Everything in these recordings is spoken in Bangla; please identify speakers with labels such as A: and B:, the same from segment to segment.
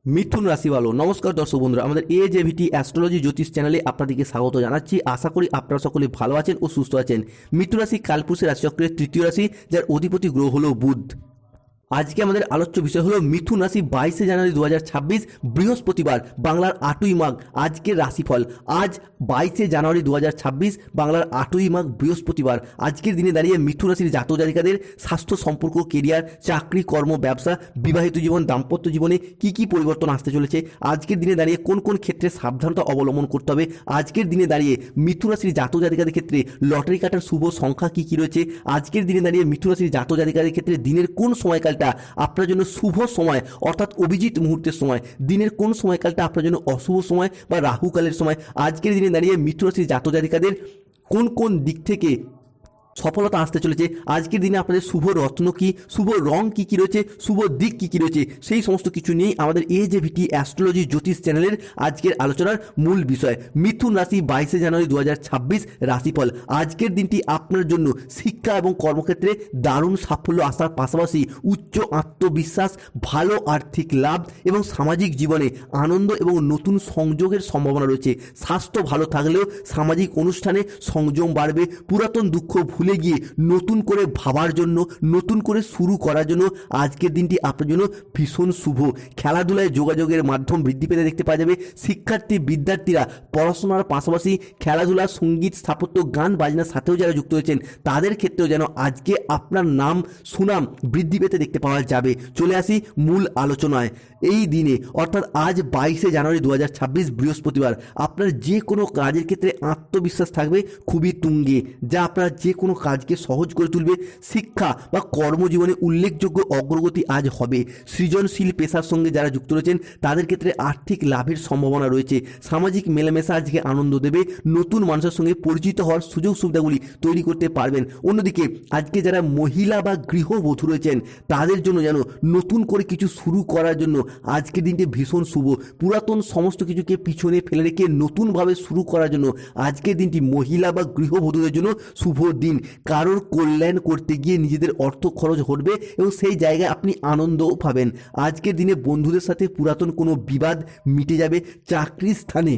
A: মিথুন রাশি ভালো। নমস্কার দর্শক বন্ধুরা, আমাদের AJVT অ্যাস্ট্রোলজি জ্যোতিষ চ্যানেলে আপনাদেরকে স্বাগত জানাচ্ছি। আশা করি আপনারা সকলে ভালো আছেন ও সুস্থ আছেন। মিথুন রাশি কালপুরুষের রাশিচক্রের তৃতীয় রাশি, যার অধিপতি গ্রহ হলো বুধ। আজকে আমাদের আলোচ্য বিষয় হলো মিথুন রাশি 22শে জানুয়ারি 2026 বৃহস্পতিবার, বাংলার 8ই মাঘ আজকের রাশিফল। আজ 22শে জানুয়ারি 2026 বাংলার 8ই মাঘ বৃহস্পতিবার। আজকের দিনে দাঁড়িয়ে মিথুন রাশির জাতক জাতিকাদের স্বাস্থ্য, সম্পর্ক, কেরিয়ার, চাকরি, কর্ম, ব্যবসা, বিবাহিত জীবন, দাম্পত্য জীবনে কি পরিবর্তন আসতে চলেছে, আজকের দিনে দাঁড়িয়ে কোন কোন ক্ষেত্রে সাবধানতা অবলম্বন করতে হবে, আজকের দিনে দাঁড়িয়ে মিথুন রাশির জাতক জাতিকাদের ক্ষেত্রে লটারি কাটার শুভ সংখ্যা কি রয়েছে, আজকের দিনে দাঁড়িয়ে মিথুন রাশির জাতক জাতিকাদের ক্ষেত্রে দিনের কোন সময়কালটা আপনার জন্য শুভ সময় অর্থাৎ অভিজিৎ মুহূর্তের সময়, দিনের কোন সময়কালটা আপনার জন্য অশুভ সময় বা রাহুকালের সময়, আজকের দিনে দাঁড়িয়ে মিথুন রাশির জাতক জাতিকাদের কোন কোন দিক থেকে সফলতা আসতে চলেছে, আজকের দিনে আপনাদের শুভ রত্ন কি, শুভ রং কি রয়েছে, শুভ দিক কি রয়েছে, সেই সমস্ত কিছু নিয়েই আমাদের AJVT অ্যাস্ট্রোলজি জ্যোতিষ চ্যানেলের আজকের আলোচনার মূল বিষয়। মিথুন রাশি 22শে জানুয়ারি 2026 রাশিফল। আজকের দিনটি আপনার জন্য শিক্ষা এবং কর্মক্ষেত্রে দারুণ সাফল্য আসার পাশাপাশি উচ্চ আত্মবিশ্বাস, ভালো আর্থিক লাভ এবং সামাজিক জীবনে আনন্দ এবং নতুন সংযোগের সম্ভাবনা রয়েছে। স্বাস্থ্য ভালো থাকলেও সামাজিক অনুষ্ঠানে সংযম বাড়বে। পুরাতন দুঃখ ভুলে গিয়ে নতুন করে ভাবার জন্য, নতুন করে শুরু করার জন্য আজকের দিনটি আপনার জন্য ভীষণ শুভ। খেলাধুলায় যোগাযোগের মাধ্যম বৃদ্ধি পেতে দেখতে পাওয়া যাবে। বিদ্যার্থীরা পড়াশোনার পাশাপাশি খেলাধুলা, সঙ্গীত, স্থাপত্য, গান বাজনার সাথেও যারা যুক্ত হয়েছেন তাদের ক্ষেত্রেও যেন আজকে আপনার নাম সুনাম বৃদ্ধি পেতে দেখতে পাওয়া যাবে। চলে আসি মূল আলোচনায়। এই দিনে অর্থাৎ আজ 22শে জানুয়ারি 2026 বৃহস্পতিবার আপনার যে কোনো কাজের ক্ষেত্রে আত্মবিশ্বাস থাকবে খুবই তুঙ্গে, যা আপনার যে কোনো কাজকে সহজ করে তুলবে। শিক্ষা বা কর্মজীবনে উল্লেখযোগ্য অগ্রগতি আজ হবে। সৃজনশীল পেশার সঙ্গে যারা যুক্ত রয়েছেন তাদের ক্ষেত্রে আর্থিক লাভের সম্ভাবনা রয়েছে। সামাজিক মেলামেশা আজকে আনন্দ দেবে। নতুন মানুষের সঙ্গে পরিচিত হওয়ার সুযোগ সুবিধাগুলি তৈরি করতে পারবেন। অন্যদিকে আজকে যারা মহিলা বা গৃহবধূ রয়েছেন তাদের জন্য যেন নতুন করে কিছু শুরু করার জন্য আজকের দিনটি ভীষণ শুভ। পুরাতন সমস্ত কিছুকে পিছনে ফেলে রেখে নতুনভাবে শুরু করার জন্য আজকের দিনটি মহিলা বা গৃহবধূদের জন্য শুভ দিন। কারোর কল্যাণ করতে গিয়ে নিজেদের অর্থ খরচ ঘটবে এবং সেই জায়গায় আপনি আনন্দও পাবেন। আজকের দিনে বন্ধুদের সাথে পুরাতন কোনো বিবাদ মিটে যাবে। চাকরির স্থানে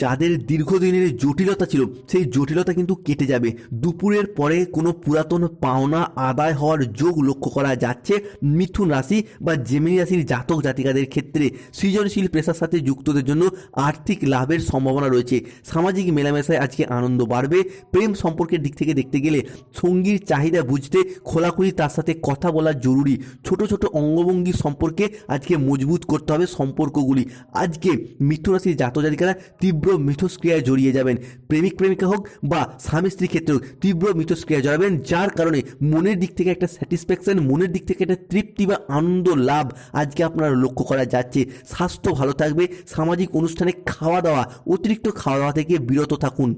A: যাদের দীর্ঘদিনের জটিলতা ছিল সেই জটিলতা কিন্তু কেটে যাবে। দুপুরের পরে কোনো পুরাতন পাওনা আদায় হওয়ার যোগ লক্ষ্য করা যাচ্ছে মিথুন রাশি বা জেমিনি রাশির জাতক জাতিকাদের ক্ষেত্রে। সৃজনশীল পেশার সাথে যুক্তদের জন্য আর্থিক লাভের সম্ভাবনা রয়েছে। সামাজিক মেলামেশায় আজকে আনন্দ বাড়বে। প্রেম সম্পর্কের দিক থেকে দেখতে গেলে সঙ্গীর চাহিদা বুঝতে খোলাখুলি তার সাথে কথা বলা জরুরি। ছোট ছোট অঙ্গভঙ্গি সম্পর্কে আজকে মজবুত করতে হবে সম্পর্কগুলি। আজকে মিথুন রাশির জাতক জাতিকারা তীব্র মিথস্ক্রিয়ায় জড়িয়ে যাবেন। প্রেমিক প্রেমিকা হোক বা স্বামী স্ত্রীর ক্ষেত্রেও তীব্র মিথস্ক্রিয়ায় জড়াবেন, যার কারণে মনের দিক থেকে একটা স্যাটিসফ্যাকশন, মনের দিক থেকে একটা তৃপ্তি বা আনন্দ লাভ আজকে আপনার লক্ষ্য করা যাচ্ছে। স্বাস্থ্য ভালো থাকবে। সামাজিক অনুষ্ঠানে খাওয়া দাওয়া, অতিরিক্ত খাওয়া দাওয়া থেকে বিরত থাকুন।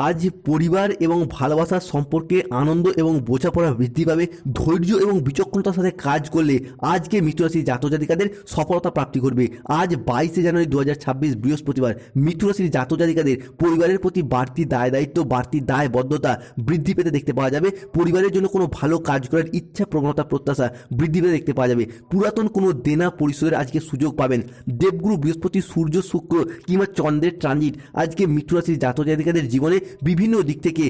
A: আজ পরিবার এবং ভালোবাসার সম্পর্কে আনন্দ এবং বোঝাপড়া বৃদ্ধি পাবে। ধৈর্য এবং বিচক্ষণতার সাথে কাজ করলে আজকে মিথুন রাশির জাতক জাতিকাদের সফলতা প্রাপ্তি করবে। আজ 22শে জানুয়ারি 2026 বৃহস্পতিবার মিথুন রাশির জাতক জাতিকাদের পরিবারের প্রতি বাড়তি দায় দায়িত্ব, বাড়তি দায়বদ্ধতা বৃদ্ধি পেতে দেখতে পাওয়া যাবে। পরিবারের জন্য কোনো ভালো কাজ করার ইচ্ছা, প্রবণতা, প্রত্যাশা বৃদ্ধি পেতে দেখতে পাওয়া যাবে। পুরাতন কোনো দেনা পরিশোধের আজকে সুযোগ পাবেন। দেবগুরু বৃহস্পতি, সূর্য, শুক্র কিংবা চন্দ্রের ট্রানজিট আজকে মিথুন রাশির জাতক জাতিকাদের জীবনে বিভিন্ন দিক থেকে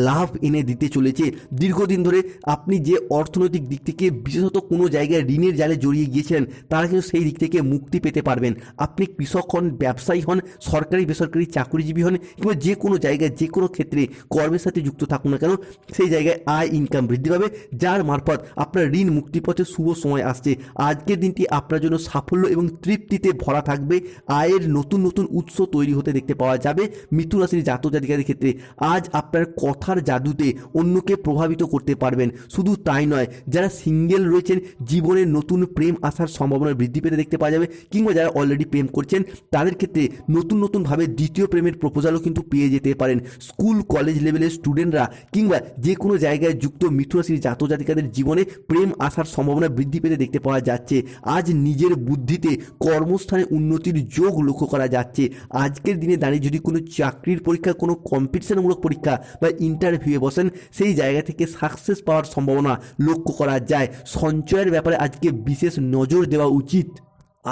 A: লাভ এনে দিতে চলেছে। দীর্ঘদিন ধরে আপনি যে অর্থনৈতিক দিক থেকে বিশেষত কোনো জায়গায় ঋণের জালে জড়িয়ে গিয়েছিলেন তারা কিন্তু সেই দিক থেকে মুক্তি পেতে পারবেন। আপনি কৃষক হন, ব্যবসায়ী হন, সরকারি বেসরকারি চাকরিজীবী হন কিংবা যে কোনো জায়গায় যে কোনো ক্ষেত্রে কর্মের সাথে যুক্ত থাকুন না কেন, সেই জায়গায় আয় ইনকাম বৃদ্ধি পাবে, যার মারফত আপনার ঋণ মুক্তি পথে শুভ সময় আসছে। আজকের দিনটি আপনার জন্য সাফল্য এবং তৃপ্তিতে ভরা থাকবে। আয়ের নতুন নতুন উৎস তৈরি হতে দেখতে পাওয়া যাবে মিথুন রাশির জাতক জাতিকাদের ক্ষেত্রে। আজ আপনার কথার জাদুতে অন্যকে প্রভাবিত করতে পারবেন। শুধু তাই নয়, যারা সিঙ্গেল রয়েছেন জীবনে নতুন প্রেম আসার সম্ভাবনা বৃদ্ধি পেতে দেখতে পাওয়া যাবে, কিংবা যারা অলরেডি প্রেম করছেন তাদের ক্ষেত্রে নতুনভাবে দ্বিতীয় প্রেমের প্রপোজালও কিন্তু পেয়ে যেতে পারেন। স্কুল কলেজ লেভেলের স্টুডেন্টরা কিংবা যে কোনো জায়গায় যুক্ত মিথুন রাশির জাতক জাতিকাদের জীবনে প্রেম আসার সম্ভাবনা বৃদ্ধি পেতে দেখতে পাওয়া যাচ্ছে। আজ নিজের বুদ্ধিতে কর্মস্থানে উন্নতির যোগ লক্ষ্য করা যাচ্ছে। আজকের দিনে দাঁড়িয়ে যদি কোনো চাকরির পরীক্ষা, কোনো কম্পিটিশনমূলক পরীক্ষা বা ইন্টারভিউয়ে বসেন, সেই জায়গা থেকে সাকসেস পাওয়ার সম্ভাবনা লক্ষ্য করা যায়। সঞ্চয়ের ব্যাপারে আজকে বিশেষ নজর দেওয়া উচিত।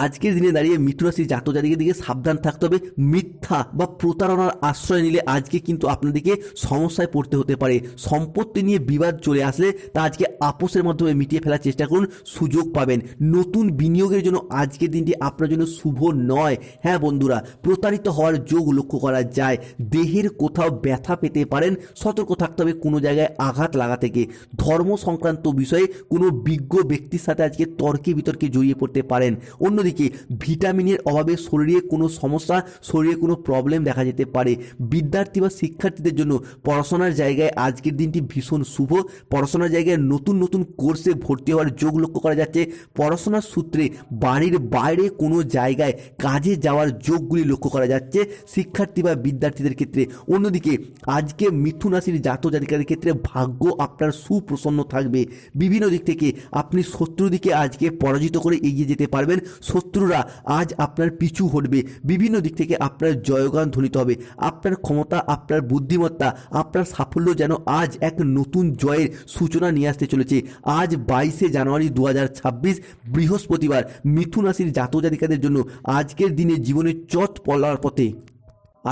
A: আজকের দিনে দাঁড়িয়ে মিথুন রাশির জাতক জাতিকের দিকে সাবধান থাকতে হবে। মিথ্যা বা প্রতারণার আশ্রয় নিলে আজকে কিন্তু আপনাদেরকে সমস্যায় পড়তে হতে পারে। সম্পত্তি নিয়ে বিবাদ চলে আসলে তা আজকে আপোসের মাধ্যমে মিটিয়ে ফেলার চেষ্টা করুন, সুযোগ পাবেন। নতুন বিনিয়োগের জন্য আজকের দিনটি আপনার জন্য শুভ নয়। হ্যাঁ বন্ধুরা, প্রতারিত হওয়ার যোগ লক্ষ্য করা যায়। দেহের কোথাও ব্যথা পেতে পারেন, সতর্ক থাকতে হবে কোনো জায়গায় আঘাত লাগা থেকে। ধর্ম সংক্রান্ত বিষয়ে কোনো বিজ্ঞ ব্যক্তির সাথে আজকে তর্কে বিতর্কে জড়িয়ে পড়তে পারেন। অন্যদিকে ভিটামিনের অভাবে শরীরে কোনো সমস্যা, শরীরে কোনো প্রবলেম দেখা যেতে পারে। বিদ্যার্থী বা শিক্ষার্থীদের জন্য পড়াশোনার জায়গায় আজকের দিনটি ভীষণ শুভ। পড়াশোনার জায়গায় নতুন নতুন কোর্সে ভর্তি হওয়ার যোগ লক্ষ্য করা যাচ্ছে। পড়াশোনার সূত্রে বাড়ির বাইরে কোনো জায়গায় কাজে যাওয়ার যোগগুলি লক্ষ্য করা যাচ্ছে শিক্ষার্থী বা বিদ্যার্থীদের ক্ষেত্রে। অন্যদিকে আজকে মিথুন রাশির জাতক জাতিকাদের ক্ষেত্রে ভাগ্য আপনার সুপ্রসন্ন থাকবে। বিভিন্ন দিক থেকে আপনি শত্রুদিকে আজকে পরাজিত করে এগিয়ে যেতে পারবেন। শত্রুরা আজ আপনার পিছু হটবে। বিভিন্ন দিক থেকে আপনার জয়গান ধ্বনিত হবে। আপনার ক্ষমতা, আপনার বুদ্ধিমত্তা, আপনার সাফল্য যেন আজ এক নতুন জয়ের সূচনা নিয়ে আসতে চলেছে। আজ 22শে জানুয়ারি 2026 বৃহস্পতিবার মিথুন রাশির জাতক জাতিকাদের জন্য আজকের দিনে জীবনের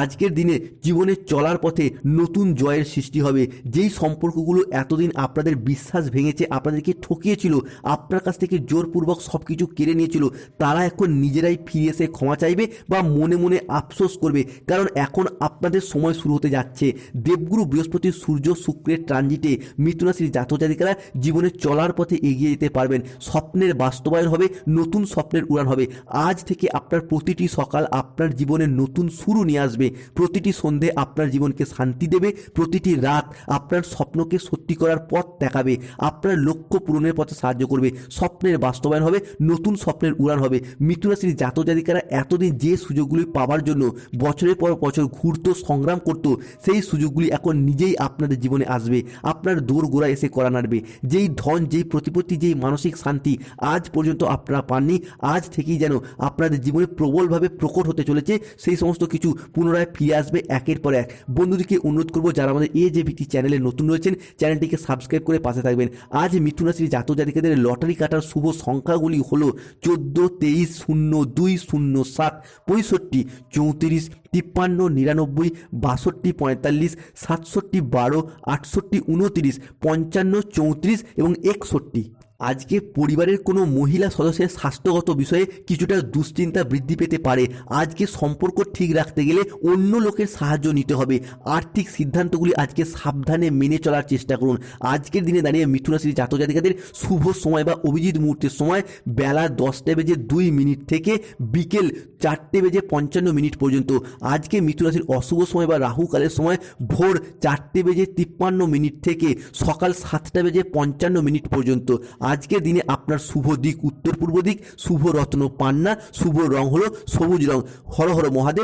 A: আজকের দিনে জীবনে চলার পথে নতুন জয়ের সৃষ্টি হবে। যেই সম্পর্কগুলো এতদিন আপনাদের বিশ্বাস ভেঙেছে, আপনাদেরকে ঠকিয়েছিল, আপনার কাছ থেকে জোরপূর্বক সব কিছু কেড়ে নিয়েছিল, তারা এখন নিজেরাই ফিরে এসে ক্ষমা চাইবে বা মনে মনে আফসোস করবে। কারণ এখন আপনাদের সময় শুরু হতে যাচ্ছে। দেবগুরু বৃহস্পতি, সূর্য, শুক্রের ট্রানজিটে মিথুন রাশির জাতক জাতিকারা জীবনে চলার পথে এগিয়ে যেতে পারবেন। স্বপ্নের বাস্তবায়ন হবে, নতুন স্বপ্নের উড়ান হবে। আজ থেকে আপনার প্রতিটি সকাল আপনার জীবনে নতুন শুরু নিয়ে আসবে। প্রতিটি সন্ধে আপনার জীবনকে শান্তি দেবে। প্রতিটি রাত আপনার স্বপ্নকে সত্যি করার পথ দেখাবে, আপনার লক্ষ্য পূরণের পথে সাহায্য করবে। স্বপ্নের বাস্তবায়ন হবে, নতুন স্বপ্নের উড়ান হবে। মিথুন রাশির জাতক জাতিকারা এতদিন যে সুযোগগুলি পাওয়ার জন্য বছরের পর বছর ঘুরতো, সংগ্রাম করতো, সেই সুযোগগুলি এখন নিজেই আপনাদের জীবনে আসবে। আপনার দোরগোড়া এসে করা নাড়বে। যেই ধন, যেই প্রতিপত্তি, যেই মানসিক শান্তি আজ পর্যন্ত আপনারা পাননি, আজ থেকেই যেন আপনাদের জীবনে প্রবলভাবে প্রকট হতে চলেছে। সেই সমস্ত কিছু পুনরায় ফিরে আসবে একের পর এক। বন্ধুদেরকে অনুরোধ করবো, যারা আমাদের AJVT চ্যানেলে নতুন রয়েছেন, চ্যানেলটিকে সাবস্ক্রাইব করে পাশে থাকবেন। আজ মিথুন রাশির জাতক জাতিকাদের লটারি কাটার শুভ সংখ্যাগুলি হলো 14, 23, 0, 2, 0, 7, 65, 34, 53, 99, 62, 45, 67, 12, 68, 29, 55, 34 এবং 61। আজকে পরিবারের কোনো মহিলা সদস্যের স্বাস্থ্যগত বিষয়ে কিছুটা দুশ্চিন্তা বৃদ্ধি পেতে পারে। আজকে সম্পর্ক ঠিক রাখতে গেলে অন্য লোকের সাহায্য নিতে হবে। আর্থিক সিদ্ধান্তগুলি আজকে সাবধানে মেনে চলার চেষ্টা করুন। আজকের দিনে দাঁড়িয়ে মিথুন রাশির জাতক জাতিকাদের শুভ সময় বা অভিজিৎ মুহূর্তের সময় বেলা 10:02 থেকে বিকেল 4:55 পর্যন্ত। আজকে মিথুন রাশির অশুভ সময় বা রাহুকালের সময় ভোর 4:53 থেকে সকাল 7:55 পর্যন্ত। আজকের দিনে আপনার শুভ দিক উত্তর পূর্ব দিক, শুভ রত্ন পান্না, শুভ রং হলো সবুজ রং। হর হর মহাদেব।